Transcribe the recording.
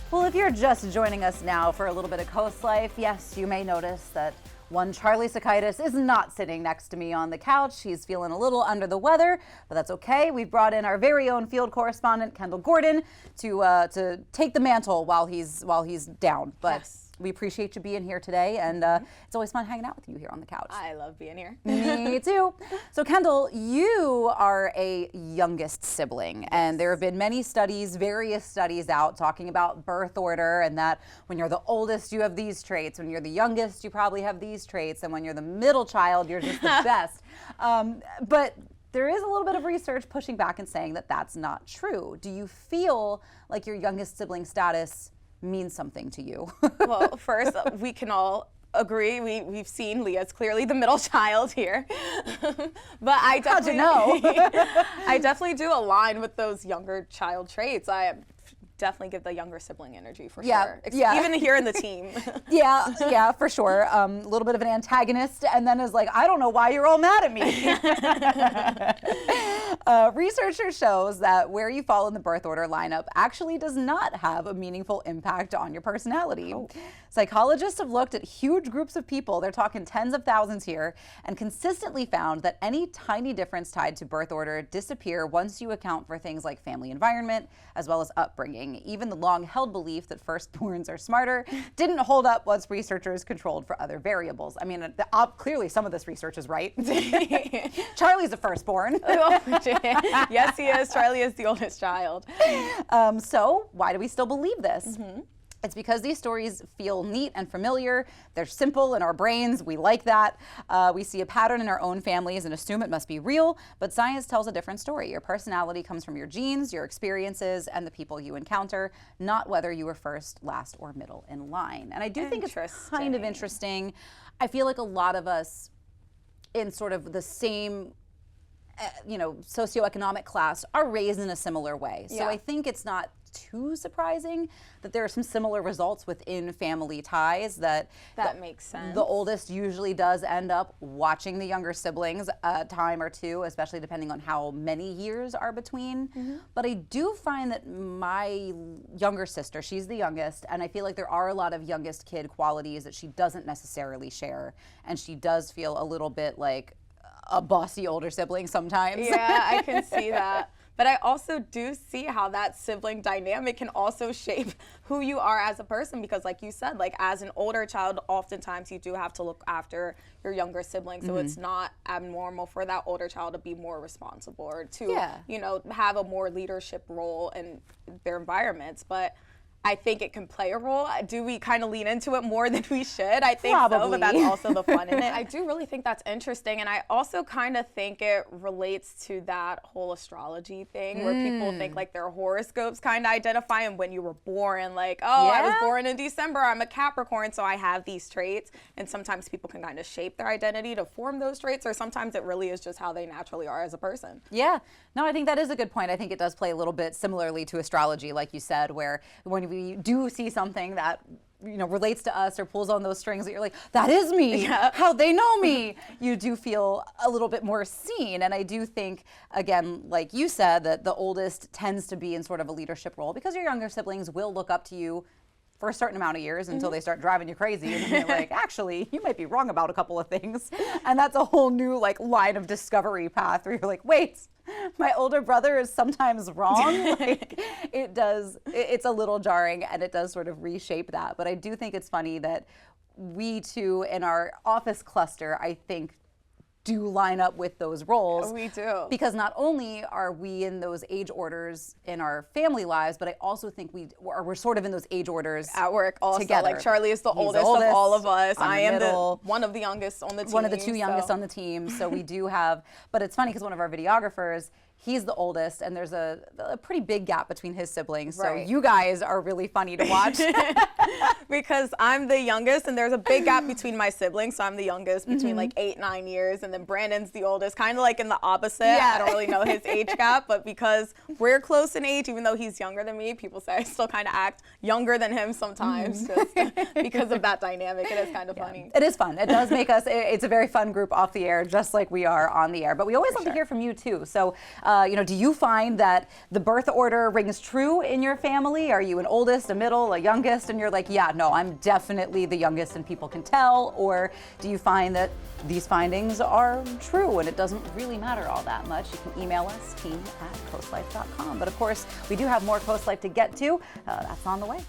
Well, if you're just joining us now for a little bit of CoastLife, yes, you may notice that one Charlie Sakaitis is not sitting next to me on the couch. He's feeling a little under the weather, but that's okay. We've brought in our very own field correspondent, Kendall Gordon, to take the mantle while he's down. But yes. We appreciate you being here today, and it's always fun hanging out with you here on the couch. I love being here. Me too. So Kendall, you are a youngest sibling, and there have been many studies, various studies out talking about birth order, and that when you're the oldest, you have these traits. When you're the youngest, you probably have these traits, and when you're the middle child, you're just the best. But there is a little bit of research pushing back and saying that that's not true. Do you feel like your youngest sibling status means something to you? Well, first, we can all agree. We've seen Leah's clearly the middle child here. But I definitely I definitely do align with those younger child traits. I definitely give the younger sibling energy for sure. Yeah. Even here in the team. Yeah, for sure. A little bit of an antagonist, and then is like, I don't know why you're all mad at me. Research shows that where you fall in the birth order lineup actually does not have a meaningful impact on your personality. Oh. Psychologists have looked at huge groups of people, they're talking tens of thousands here, and consistently found that any tiny difference tied to birth order disappear once you account for things like family environment as well as upbringing. Even the long-held belief that firstborns are smarter didn't hold up once researchers controlled for other variables. I mean, clearly some of this research is right. Charlie's a firstborn. Yes, he is. Charlie is the oldest child. So why do we still believe this? It's because these stories feel neat and familiar. They're simple in our brains. We like that. We see a pattern in our own families and assume it must be real, but science tells a different story. Your personality comes from your genes, your experiences, and the people you encounter, not whether you were first, last, or middle in line. And I do think it's kind of interesting. I feel like a lot of us in sort of the same socioeconomic class are raised in a similar way. So I think it's not too surprising that there are some similar results within family ties that makes sense. The oldest usually does end up watching the younger siblings a time or two, especially depending on how many years are between. But I do find that my younger sister, she's the youngest, and I feel like there are a lot of youngest kid qualities that she doesn't necessarily share, and she does feel a little bit like a bossy older sibling sometimes. Yeah, I can see that. But I also do see how that sibling dynamic can also shape who you are as a person, because like you said, like as an older child, oftentimes you do have to look after your younger sibling. So it's not abnormal for that older child to be more responsible or to, have a more leadership role in their environments. But I think it can play a role. Do we kind of lean into it more than we should? I think so, but that's also the fun in it. I do really think that's interesting, and I also kind of think it relates to that whole astrology thing where people think like their horoscopes kind of identify and when you were born, like, I was born in December, I'm a Capricorn, so I have these traits, and sometimes people can kind of shape their identity to form those traits, or sometimes it really is just how they naturally are as a person. Yeah, no, I think that is a good point. I think it does play a little bit similarly to astrology, like you said, where when we do see something that relates to us or pulls on those strings that you're like, that is me, how they know me, you do feel a little bit more seen. And I do think, again, like you said, that the oldest tends to be in sort of a leadership role because your younger siblings will look up to you for a certain amount of years until they start driving you crazy, and then you're like, actually, you might be wrong about a couple of things. And that's a whole new line of discovery path where you're like, wait, my older brother is sometimes wrong. It's a little jarring, and it does sort of reshape that. But I do think it's funny that we two in our office cluster, I think, do line up with those roles. We do. Because not only are we in those age orders in our family lives, but I also think we're sort of in those age orders at work also. Together. Like Charlie is the oldest of all of us. I am one of the youngest on the team. One of the two youngest on the team. So we do have, but it's funny because one of our videographers, he's the oldest, and there's a pretty big gap between his siblings. Right. So you guys are really funny to watch. Because I'm the youngest, and there's a big gap between my siblings. So I'm the youngest between like 8-9 years, and then Brandon's the oldest, kind of like in the opposite. Yeah. I don't really know his age gap, but because we're close in age, even though he's younger than me, people say I still kind of act younger than him sometimes just because of that dynamic. It is kind of funny. It is fun. It does make us, it's a very fun group off the air, just like we are on the air. But we always love to hear from you too. So, do you find that the birth order rings true in your family? Are you an oldest, a middle, a youngest, and you're like, yeah, no, I'm definitely the youngest and people can tell? Or do you find that these findings are true and it doesn't really matter all that much? You can email us, team@coastlife.com. But of course, we do have more Coast Life to get to. That's on the way.